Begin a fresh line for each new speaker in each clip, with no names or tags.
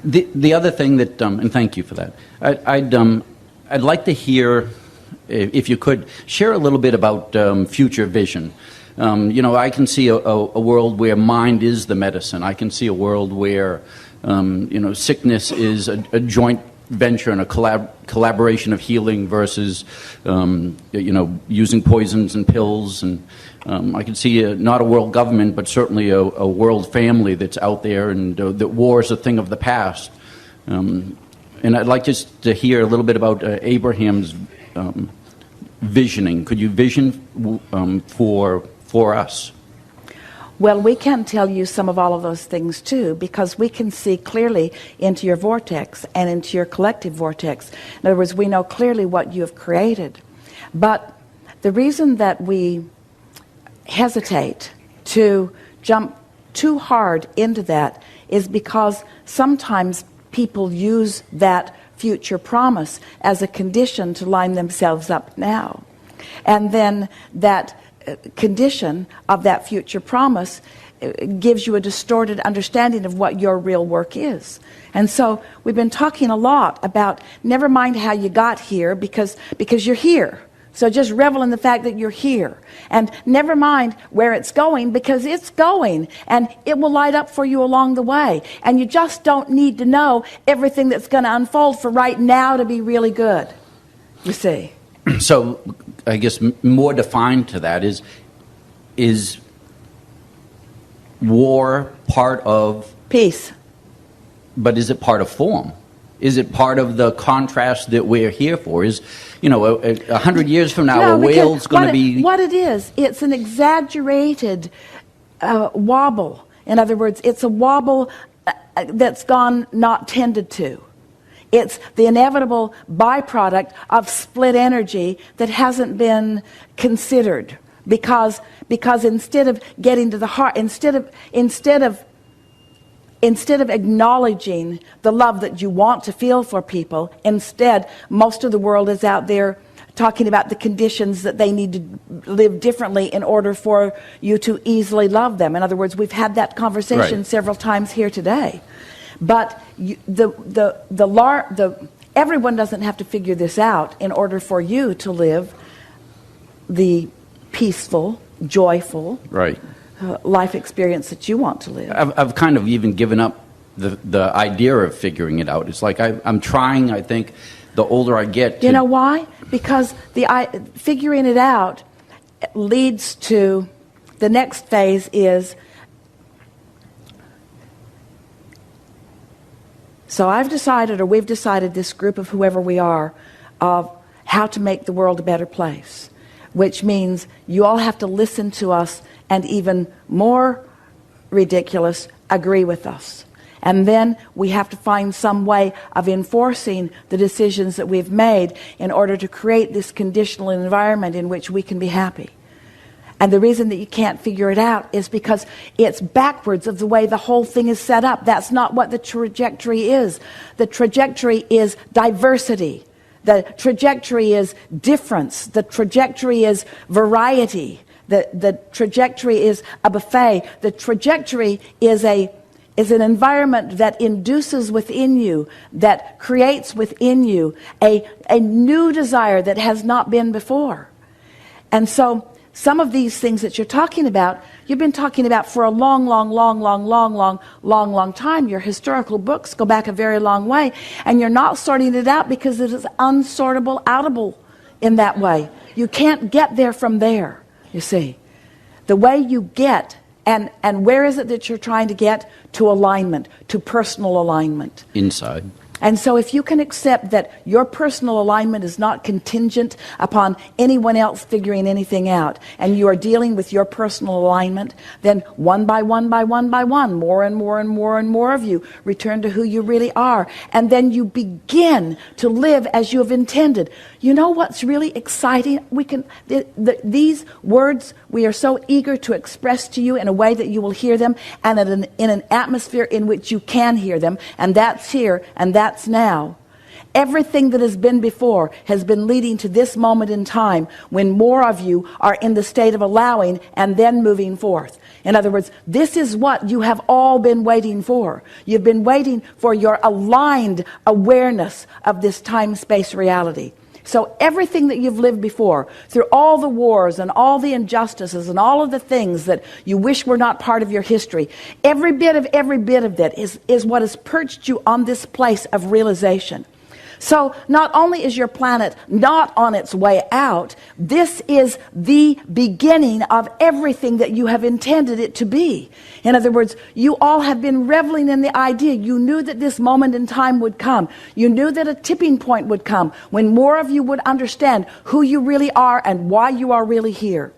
The other thing that, and thank you for that, I'd like to hear, if you could, share a little bit about future vision. I can see a world where mind is the medicine. I can see a world where, sickness is a joint venture and a collaboration of healing versus, using poisons and pills. And I can see not a world government, but certainly a world family that's out there, and that war is a thing of the past. And I'd like just to hear a little bit about Abraham's visioning. Could you vision for us?
Well, we can tell you some of all of those things too, because we can see clearly into your vortex and into your collective vortex. In other words, we know clearly what you have created. But the reason that we hesitate to jump too hard into that is because sometimes people use that future promise as a condition to line themselves up now. And then that condition of that future promise gives you a distorted understanding of what your real work is. And so we've been talking a lot about never mind how you got here, because you're here. So just revel in the fact that you're here. And never mind where it's going, because it's going. And it will light up for you along the way. And you just don't need to know everything that's going to unfold for right now to be really good. You see?
So I guess more defined to that is war part of
peace?
But is it part of form? Is it part of the contrast that we're here for? Is, 100 years from now, a whale's going to be...
What it is, it's an exaggerated wobble. In other words, it's a wobble that's gone not tended to. It's the inevitable byproduct of split energy that hasn't been considered, because instead of getting to the heart, instead of acknowledging the love that you want to feel for people, instead most of the world is out there talking about the conditions that they need to live differently in order for you to easily love them. In other words, we've had that conversation several times here today. But everyone doesn't have to figure this out in order for you to live the peaceful, joyful life experience that you want to live.
I've kind of even given up the idea of figuring it out. It's like I'm trying. I think the older I get,
you know why? Because figuring it out leads to the next phase is. So I've decided, or we've decided, this group of whoever we are, of how to make the world a better place, which means you all have to listen to us and, even more ridiculous, agree with us. And then we have to find some way of enforcing the decisions that we've made in order to create this conditional environment in which we can be happy. And the reason that you can't figure it out is because it's backwards of the way the whole thing is set up. That's not what the trajectory is. The trajectory is diversity. The trajectory is difference. The trajectory is variety. The trajectory is a buffet. The trajectory is an environment that induces within you, that creates within you a new desire that has not been before. And so some of these things that you're talking about, you've been talking about for a long time. Your historical books go back a very long way, and you're not sorting it out because it is unsortable, outable in that way. You can't get there from there, you see. The way you get, and where is it that you're trying to get? To alignment, to personal alignment.
Inside.
And so if you can accept that your personal alignment is not contingent upon anyone else figuring anything out, and you are dealing with your personal alignment, then one by one, more and more of you return to who you really are. And then you begin to live as you have intended. You know what's really exciting? These words, we are so eager to express to you in a way that you will hear them, and in an atmosphere in which you can hear them, and that's here, and that's now. Everything that has been before has been leading to this moment in time when more of you are in the state of allowing and then moving forth. In other words, this is what you have all been waiting for. You've been waiting for your aligned awareness of this time-space reality. So everything that you've lived before, through all the wars and all the injustices and all of the things that you wish were not part of your history, every bit of that is what has perched you on this place of realization. So not only is your planet not on its way out, this is the beginning of everything that you have intended it to be. In other words, you all have been reveling in the idea. You knew that this moment in time would come. You knew that a tipping point would come when more of you would understand who you really are and why you are really here.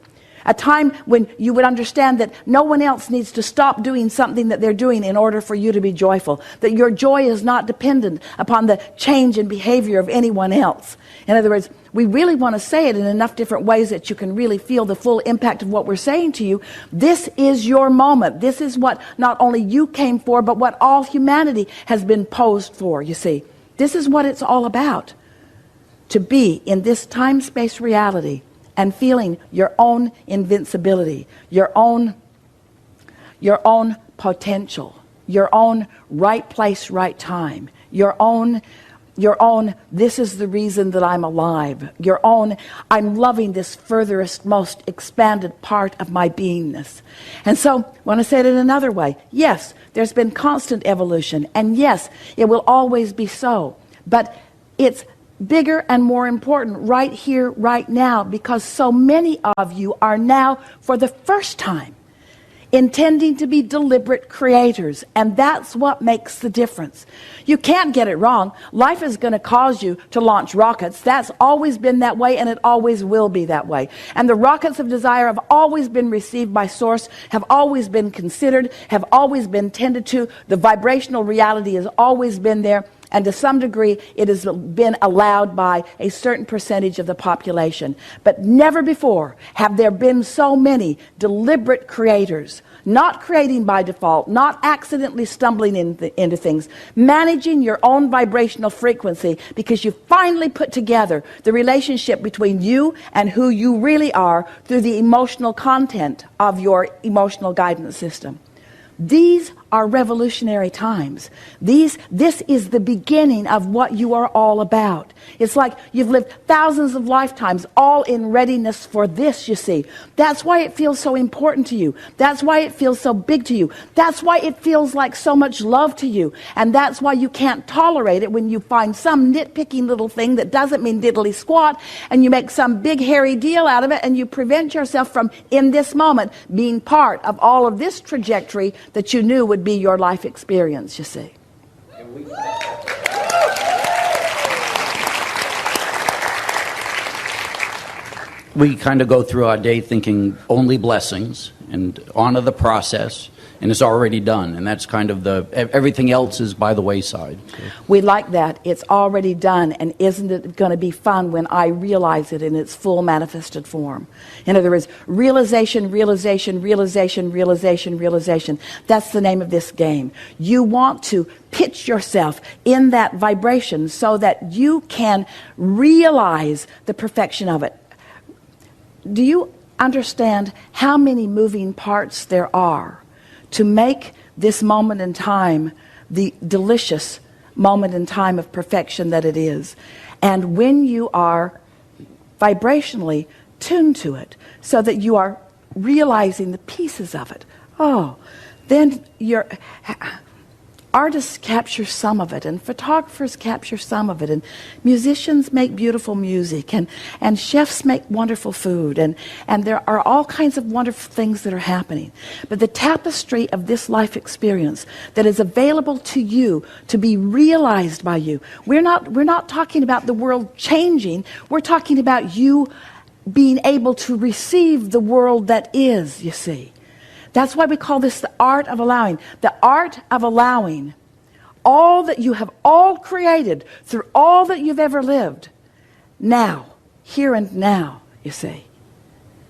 A time when you would understand that no one else needs to stop doing something that they're doing in order for you to be joyful. That your joy is not dependent upon the change in behavior of anyone else. In other words, we really want to say it in enough different ways that you can really feel the full impact of what we're saying to you. This is your moment. This is what not only you came for, but what all humanity has been posed for, you see. This is what it's all about. To be in this time-space reality and feeling your own invincibility, your own potential, your own right place, right time, your own, this is the reason that I'm alive, your own, I'm loving this furthest, most expanded part of my beingness. And so, I want to say it in another way. Yes, there's been constant evolution, and yes, it will always be so, but it's bigger and more important right here, right now, because so many of you are now, for the first time, intending to be deliberate creators, and that's what makes the difference. You can't get it wrong. Life is going to cause you to launch rockets. That's always been that way, and it always will be that way. And the rockets of desire have always been received by Source, have always been considered, have always been tended to. The vibrational reality has always been there. And to some degree, it has been allowed by a certain percentage of the population. But never before have there been so many deliberate creators, not creating by default, not accidentally stumbling into things, managing your own vibrational frequency, because you finally put together the relationship between you and who you really are through the emotional content of your emotional guidance system. These are revolutionary times. This is the beginning of what you are all about. It's like you've lived thousands of lifetimes all in readiness for this, you see. That's why it feels so important to you. That's why it feels so big to you. That's why it feels like so much love to you. And that's why you can't tolerate it when you find some nitpicking little thing that doesn't mean diddly squat, and you make some big hairy deal out of it, and you prevent yourself from, in this moment, being part of all of this trajectory that you knew would be your life experience, you see.
We kind of go through our day thinking only blessings and honor the process, and it's already done, and that's kind of everything else is by the wayside.
We like that. It's already done, and isn't it going to be fun when I realize it in its full manifested form? In other words, realization, realization, realization, realization, realization. That's the name of this game. You want to pitch yourself in that vibration so that you can realize the perfection of it. Do you understand how many moving parts there are to make this moment in time the delicious moment in time of perfection that it is? And when you are vibrationally tuned to it so that you are realizing the pieces of it, then you're... Artists capture some of it, and photographers capture some of it, and musicians make beautiful music, and chefs make wonderful food, and there are all kinds of wonderful things that are happening. But the tapestry of this life experience that is available to you to be realized by you, we're not talking about the world changing, we're talking about you being able to receive the world that is, you see. That's why we call this the art of allowing. The art of allowing all that you have all created through all that you've ever lived. Now, here and now, you see.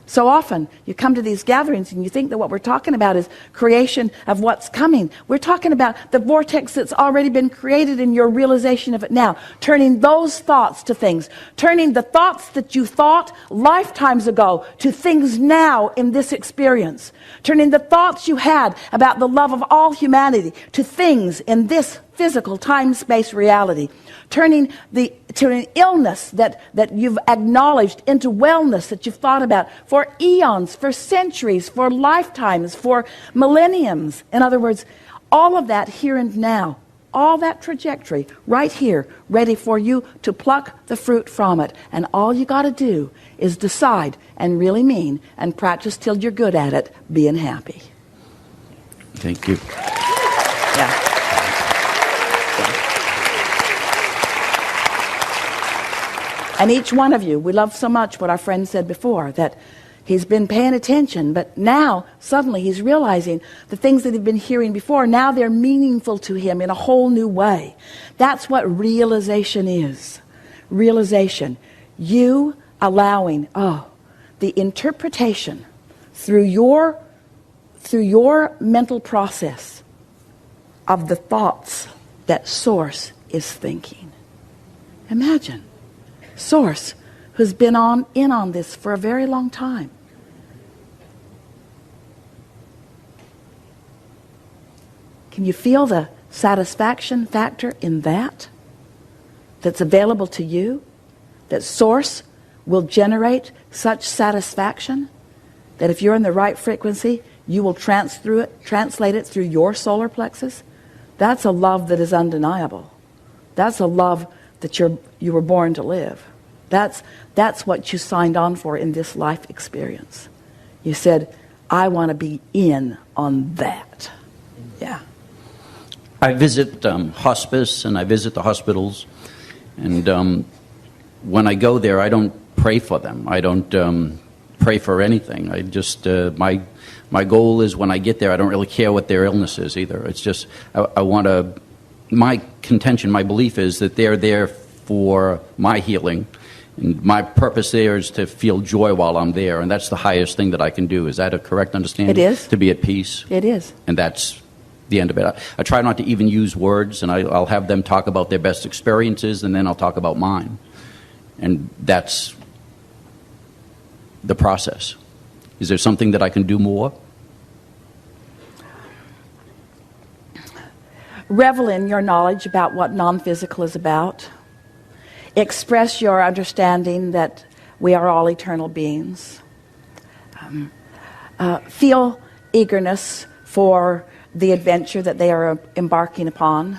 So often, you come to these gatherings and you think that what we're talking about is creation of what's coming. We're talking about the vortex that's already been created in your realization of it now. Turning those thoughts to things. Turning the thoughts that you thought lifetimes ago to things now in this experience. Turning the thoughts you had about the love of all humanity to things in this physical time-space reality. Turning an illness that you've acknowledged into wellness that you've thought about for eons, for centuries, for lifetimes, for millenniums. In other words, all of that here and now, all that trajectory right here, ready for you to pluck the fruit from it. And all you got to do is decide and really mean and practice till you're good at it, being happy.
Thank you.
Yeah. And each one of you, we love so much what our friend said before, that he's been paying attention, but now suddenly he's realizing the things that he'd been hearing before, now they're meaningful to him in a whole new way. That's what realization is. Realization. You allowing, the interpretation through your mental process of the thoughts that Source is thinking. Imagine. Source, who's been in on this for a very long time. Can you feel the satisfaction factor in that? That's available to you? That Source will generate such satisfaction that if you're in the right frequency, you will translate it through your solar plexus? That's a love that is undeniable. That's a love that you were born to live. That's what you signed on for in this life experience. You said, I want to be in on that. Yeah.
I visit hospice and I visit the hospitals, and when I go there, I don't pray for them. I don't pray for anything. I just my goal is when I get there, I don't really care what their illness is either. It's just I want to. My contention, my belief is that they're there for my healing. And my purpose there is to feel joy while I'm there, and that's the highest thing that I can do. Is that a correct understanding?
It is.
To be at peace?
It is.
And that's the end of it. I try not to even use words, and I'll have them talk about their best experiences, and then I'll talk about mine. And that's the process. Is there something that I can do more?
Revel in your knowledge about what non-physical is about. Express your understanding that we are all eternal beings. Feel eagerness for the adventure that they are embarking upon.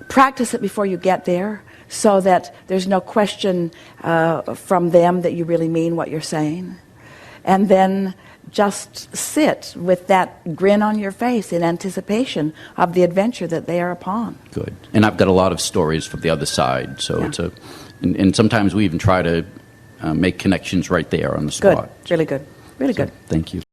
Practice it before you get there so that there's no question from them that you really mean what you're saying. And then just sit with that grin on your face in anticipation of the adventure that they are upon.
Good. And I've got a lot of stories from the other side, so
Yeah.
it's and sometimes we even try to make connections right there on the spot.
Good. Really good. Really good.
Thank you.